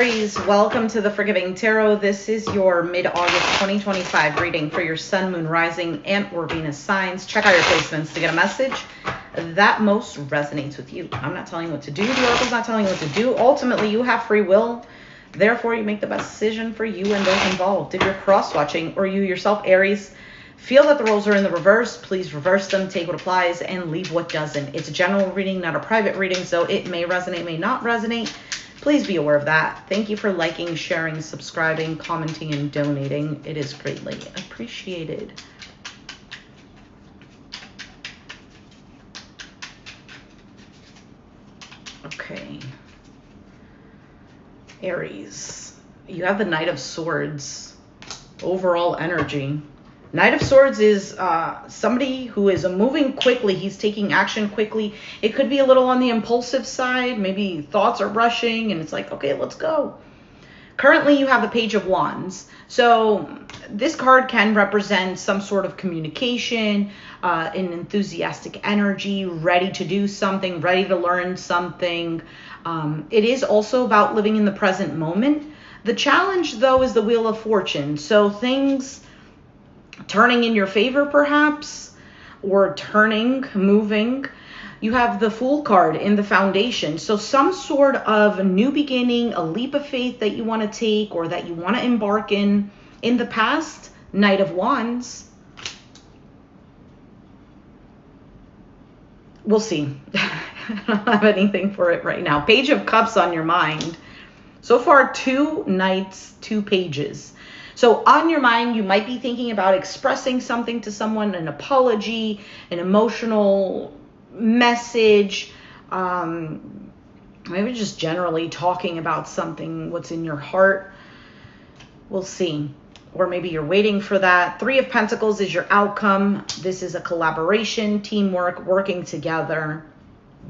Aries, welcome to the Forgiving Tarot. This is your mid-August 2025 reading for your Sun, Moon, Rising, and or Venus signs. Check out your placements to get a message that most resonates with you. I'm not telling you what to do. The Oracle's not telling you what to do. Ultimately, you have free will. Therefore, you make the best decision for you and those involved. If you're cross-watching or you yourself, Aries, feel that the roles are in the reverse, please reverse them, take what applies, and leave what doesn't. It's a general reading, not a private reading, so it may resonate, may not resonate. Please be aware of that. Thank you for liking, sharing, subscribing, commenting, and donating. It is greatly appreciated. Okay. Aries, you have the Knight of Swords. Overall energy. Knight of Swords is somebody who is moving quickly. He's taking action quickly. It could be a little on the impulsive side. Maybe thoughts are rushing and it's like, okay, let's go. Currently, you have the Page of Wands. So this card can represent some sort of communication, an enthusiastic energy, ready to do something, ready to learn something. It is also about living in the present moment. The challenge, though, is the Wheel of Fortune. So things turning in your favor, perhaps, or moving. You have the Fool card in the Foundation. So some sort of new beginning, a leap of faith that you want to take or that you want to embark in the past. Knight of Wands. We'll see. I don't have anything for it right now. Page of Cups on your mind. So far, 2 Knights, 2 Pages. So on your mind, you might be thinking about expressing something to someone, an apology, an emotional message, maybe just generally talking about something, what's in your heart. We'll see. Or maybe you're waiting for that. 3 of Pentacles is your outcome. This is a collaboration, teamwork, working together.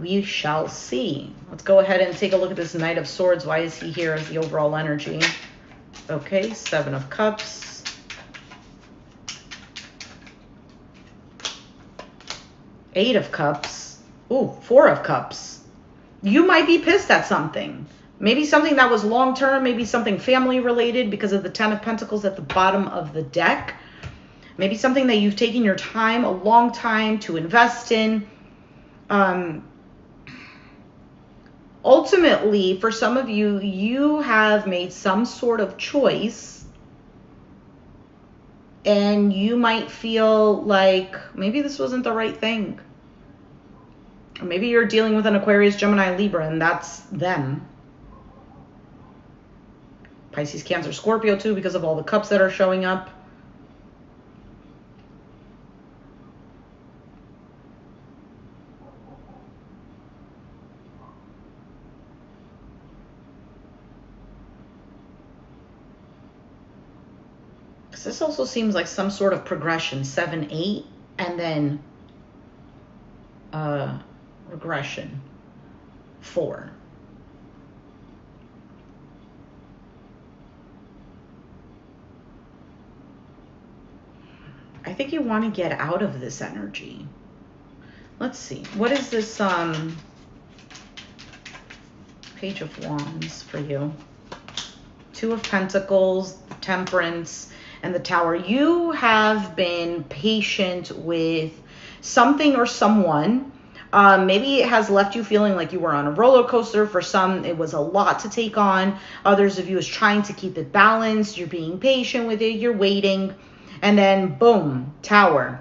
We shall see. Let's go ahead and take a look at this Knight of Swords. Why is he here as the overall energy? Okay, 7 of Cups. Eight of Cups. Ooh, 4 of Cups. You might be pissed at something. Maybe something that was long-term, maybe something family-related because of the 10 of Pentacles at the bottom of the deck. Maybe something that you've taken your time, a long time to invest in. Ultimately, for some of you, you have made some sort of choice and you might feel like maybe this wasn't the right thing. Or maybe you're dealing with an Aquarius, Gemini, Libra, and that's them. Pisces, Cancer, Scorpio too, because of all the cups that are showing up. This also seems like some sort of progression, 7, 8, and then regression, 4. I think you want to get out of this energy. Let's see. What is this Page of Wands for you? 2 of Pentacles, Temperance, and the Tower. You have been patient with something or someone. Maybe it has left you feeling like you were on a roller coaster. For some, it was a lot to take on. Others of you is trying to keep it balanced. You're being patient with it. You're waiting. And then, boom, Tower.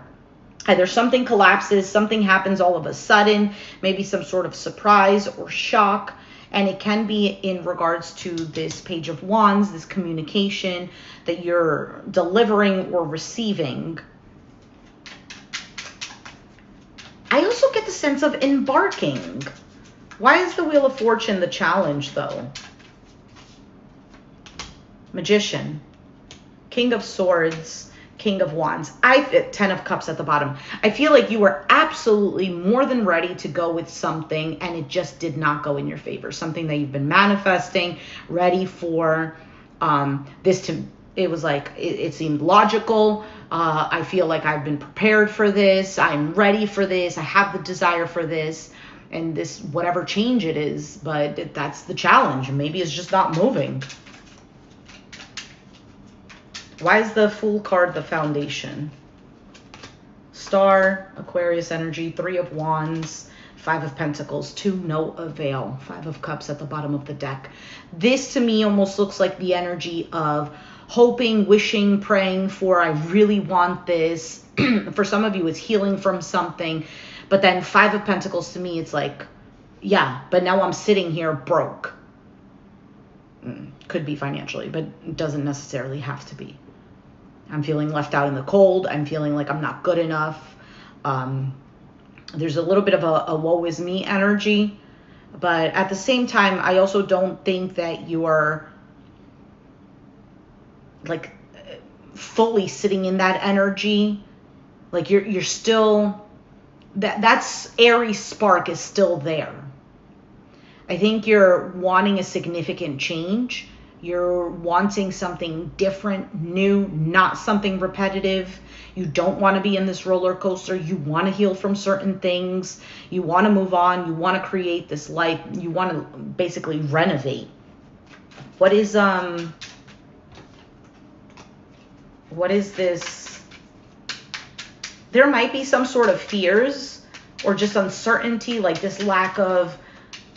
Either something collapses, something happens all of a sudden, maybe some sort of surprise or shock. And it can be in regards to this Page of Wands, this communication that you're delivering or receiving. I also get the sense of embarking. Why is the Wheel of Fortune the challenge, though? Magician, King of Swords, King of Wands. 10 of Cups at the bottom. I feel like you were absolutely more than ready to go with something and it just did not go in your favor. Something that you've been manifesting, ready for. It was like, it seemed logical. I feel like I've been prepared for this. I'm ready for this. I have the desire for this. and this whatever change it is, but that's the challenge. Maybe it's just not moving. Why is the Fool card the foundation? Star, Aquarius energy, 3 of Wands, 5 of Pentacles, 2, no avail, 5 of Cups at the bottom of the deck. This to me almost looks like the energy of hoping, wishing, praying for, I really want this. For some of you, it's healing from something. But then 5 of Pentacles to me, it's like, yeah, but now I'm sitting here broke. Could be financially, but it doesn't necessarily have to be. I'm feeling left out in the cold. I'm feeling like I'm not good enough. There's a little bit of a woe is me energy. But at the same time, I also don't think that you are like fully sitting in that energy. Like you're still, that's Aries spark is still there. I think you're wanting a significant change. You're wanting something different, new, not something repetitive. You don't want to be in this roller coaster. You want to heal from certain things. You want to move on. You want to create this life. You want to basically renovate. What is this? There might be some sort of fears or just uncertainty, like this lack of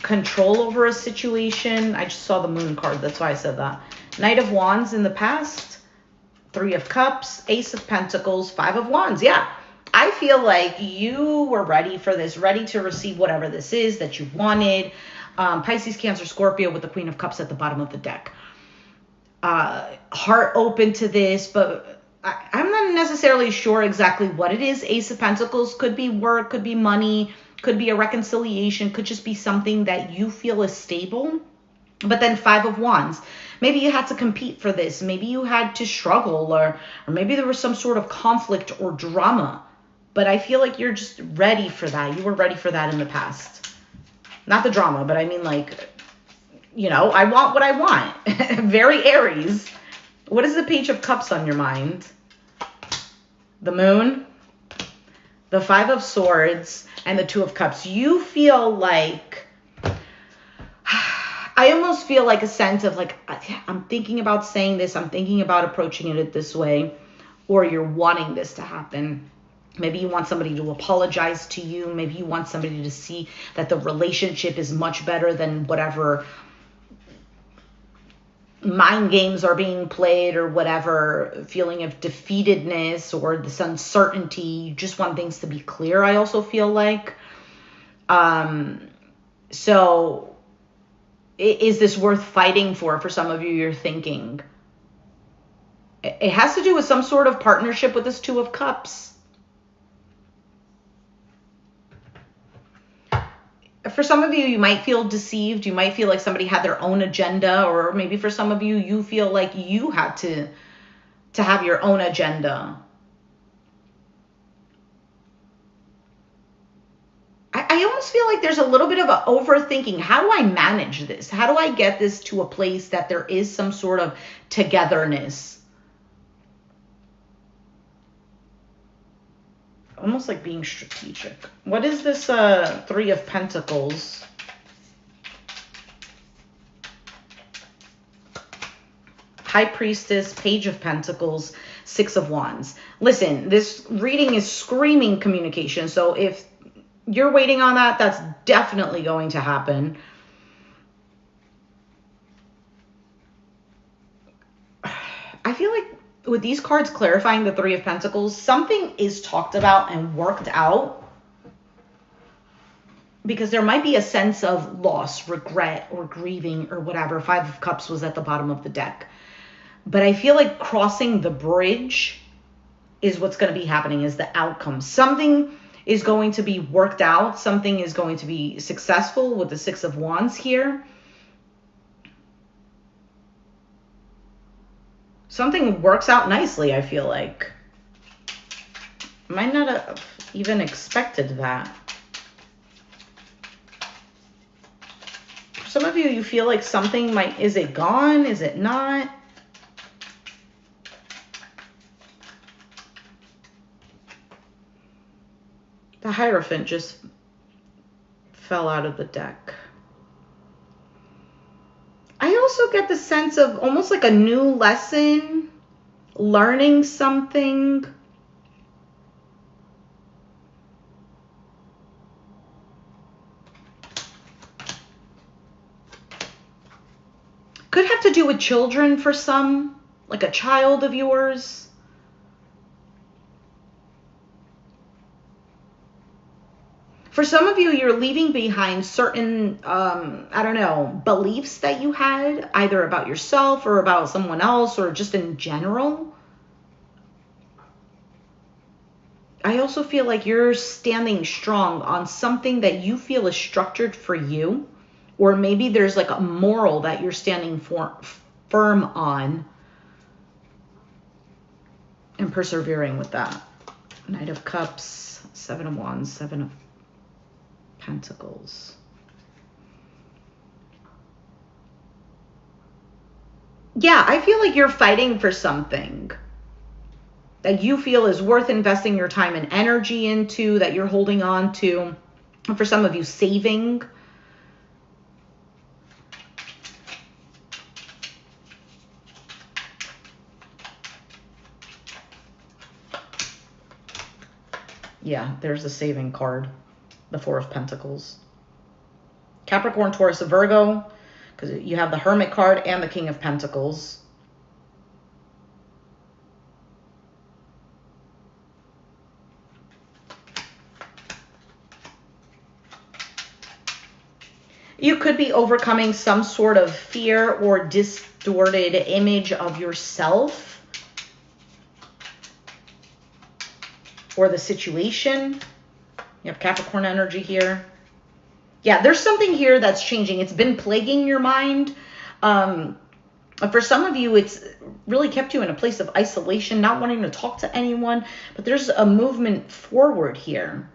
control over a situation. I just saw the Moon card. That's why I said that. Knight of Wands in the past. 3 of Cups. Ace of Pentacles. 5 of Wands. Yeah. I feel like you were ready for this. Ready to receive whatever this is that you wanted. Pisces, Cancer, Scorpio with the Queen of Cups at the bottom of the deck. Heart open to this, but I'm not necessarily sure exactly what it is. Ace of Pentacles could be work, could be money, could be a reconciliation, could just be something that you feel is stable. But then 5 of Wands. Maybe you had to compete for this. Maybe you had to struggle, or maybe there was some sort of conflict or drama. But I feel like you're just ready for that. You were ready for that in the past. Not the drama, but I mean like, you know, I want what I want. Very Aries. What is the Page of Cups on your mind? The Moon, the 5 of Swords, and the 2 of Cups. You feel like, I almost feel like a sense of like, I'm thinking about saying this, I'm thinking about approaching it this way, or you're wanting this to happen. Maybe you want somebody to apologize to you. Maybe you want somebody to see that the relationship is much better than whatever mind games are being played or whatever, feeling of defeatedness or this uncertainty. You just want things to be clear, I also feel like. So is this worth fighting for some of you, you're thinking? It has to do with some sort of partnership with this 2 of Cups. For some of you, you might feel deceived. You might feel like somebody had their own agenda, or maybe for some of you, you feel like you had to have your own agenda. I almost feel like there's a little bit of an overthinking. How do I manage this? How do I get this to a place that there is some sort of togetherness? Almost like being strategic. What is this 3 of Pentacles? High Priestess, Page of Pentacles, 6 of Wands. Listen, this reading is screaming communication. So if you're waiting on that, that's definitely going to happen. I feel like with these cards clarifying the 3 of Pentacles, something is talked about and worked out, because there might be a sense of loss, regret, or grieving, or whatever. 5 of Cups was at the bottom of the deck. But I feel like crossing the bridge is what's going to be happening, is the outcome. Something is going to be worked out. Something is going to be successful with the 6 of Wands here. Something works out nicely, I feel like. Might not have even expected that. For some of you, you feel like something might, is it gone? Is it not? The Hierophant just fell out of the deck. I also get the sense of almost like a new lesson, learning something. Could have to do with children for some, like a child of yours. For some of you, you're leaving behind certain, I don't know, beliefs that you had, either about yourself or about someone else or just in general. I also feel like you're standing strong on something that you feel is structured for you. Or maybe there's like a moral that you're standing firm on and persevering with that. Knight of Cups, Seven of Wands, Seven of Pentacles. Yeah, I feel like you're fighting for something that you feel is worth investing your time and energy into, that you're holding on to. And for some of you, saving. Yeah, there's the saving card, the Four of Pentacles. Capricorn, Taurus, Virgo, because you have the Hermit card and the King of Pentacles. You could be overcoming some sort of fear or distorted image of yourself or the situation. You have Capricorn energy here. Yeah, there's something here that's changing. It's been plaguing your mind. For some of you, it's really kept you in a place of isolation, not wanting to talk to anyone. But there's a movement forward here.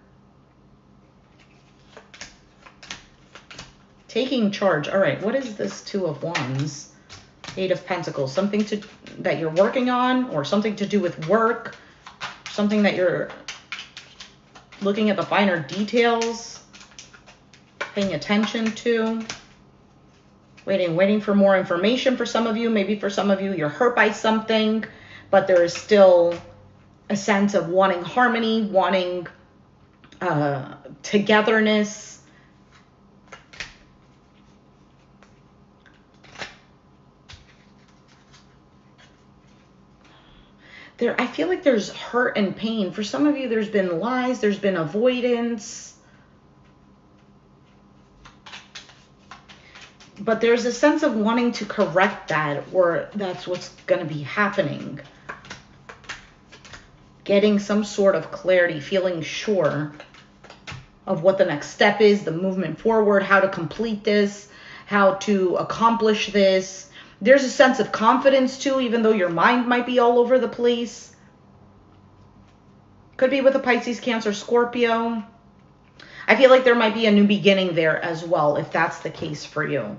Taking charge. All right, what is this Two of Wands? Eight of Pentacles. Something that you're working on, or something to do with work. Something that you're looking at the finer details, paying attention to. Waiting for more information for some of you. Maybe for some of you, you're hurt by something, but there is still a sense of wanting harmony, wanting togetherness. I feel like there's hurt and pain. For some of you, there's been lies, there's been avoidance. But there's a sense of wanting to correct that, or that's what's going to be happening. Getting some sort of clarity, feeling sure of what the next step is, the movement forward, how to complete this, how to accomplish this. There's a sense of confidence too, even though your mind might be all over the place. Could be with a Pisces, Cancer, Scorpio. I feel like there might be a new beginning there as well, if that's the case for you.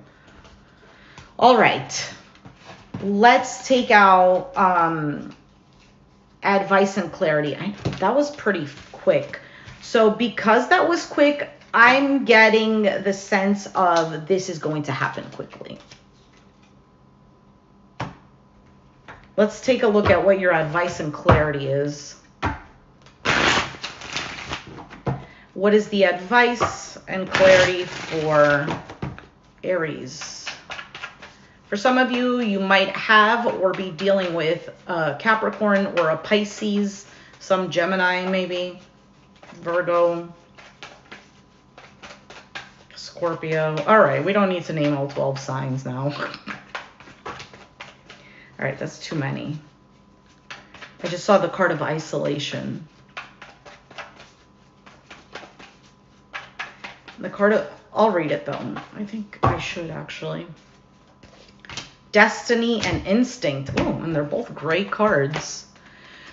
All right. Let's take out advice and clarity. That was pretty quick. So because that was quick, I'm getting the sense of this is going to happen quickly. Let's take a look at what your advice and clarity is. What is the advice and clarity for Aries? For some of you, you might have or be dealing with a Capricorn or a Pisces, some Gemini maybe, Virgo, Scorpio. All right, we don't need to name all 12 signs now. All right, that's too many. I just saw the card of isolation. The card of, I'll read it though. I think I should actually. Destiny and Instinct. Oh, and they're both great cards.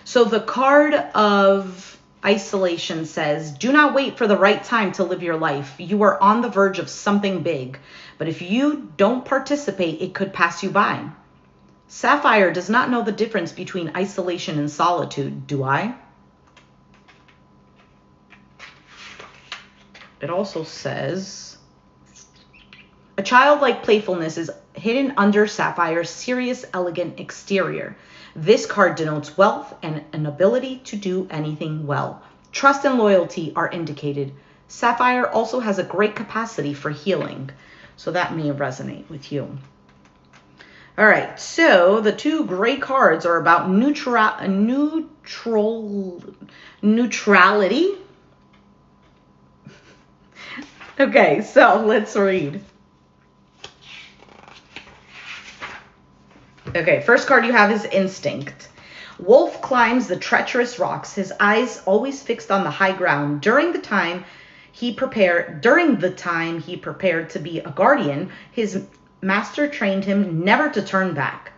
So the card of isolation says, do not wait for the right time to live your life. You are on the verge of something big, but if you don't participate, it could pass you by. Sapphire does not know the difference between isolation and solitude, do I? it also says, a childlike playfulness is hidden under Sapphire's serious, elegant exterior. This card denotes wealth and an ability to do anything well. Trust and loyalty are indicated. Sapphire also has a great capacity for healing, so that may resonate with you. All right, so the two gray cards are about neutrality. Okay, so let's read. Okay, first card you have is Instinct. Wolf climbs the treacherous rocks, his eyes always fixed on the high ground. During the time he prepared to be a guardian, his master trained him never to turn back.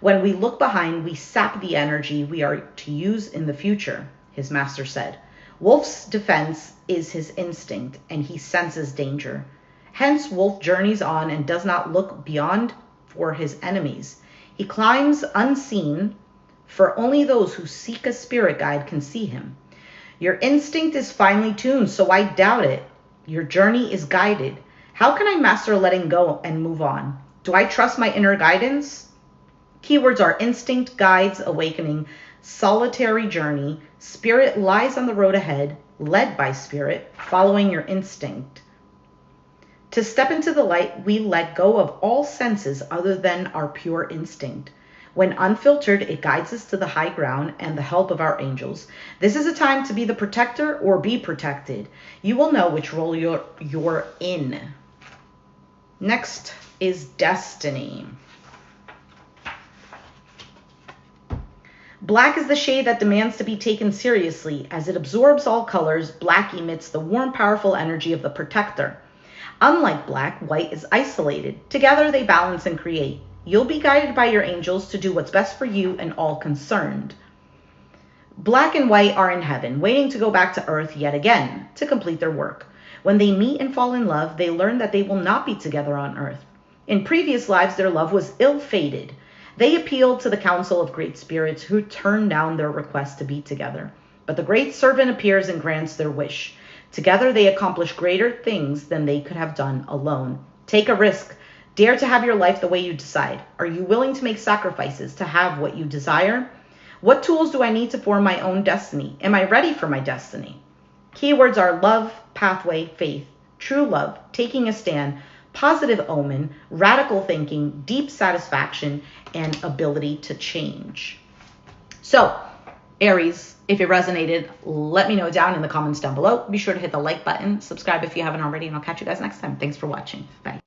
When we look behind, we sap the energy we are to use in the future, his master said. Wolf's defense is his instinct, and he senses danger. Hence, Wolf journeys on and does not look beyond for his enemies. He climbs unseen, for only those who seek a spirit guide can see him. Your instinct is finely tuned, so I doubt it. Your journey is guided. How can I master letting go and move on? Do I trust my inner guidance? Keywords are instinct, guides, awakening, solitary journey, spirit lies on the road ahead, led by spirit, following your instinct. To step into the light, we let go of all senses other than our pure instinct. When unfiltered, it guides us to the high ground and the help of our angels. This is a time to be the protector or be protected. You will know which role you're in. Next is Destiny. Black is the shade that demands to be taken seriously. As it absorbs all colors, black emits the warm, powerful energy of the protector. Unlike black, white is isolated. Together they balance and create. You'll be guided by your angels to do what's best for you and all concerned. Black and white are in heaven, waiting to go back to earth yet again to complete their work. When they meet and fall in love, they learn that they will not be together on earth. In previous lives, their love was ill-fated. They appealed to the council of great spirits who turned down their request to be together. But the great servant appears and grants their wish. Together they accomplish greater things than they could have done alone. Take a risk. Dare to have your life the way you decide. Are you willing to make sacrifices to have what you desire? What tools do I need to form my own destiny? Am I ready for my destiny? Keywords are love, pathway, faith, true love, taking a stand, positive omen, radical thinking, deep satisfaction, and ability to change. So, Aries, if it resonated, let me know down in the comments down below. Be sure to hit the like button, subscribe if you haven't already, and I'll catch you guys next time. Thanks for watching. Bye.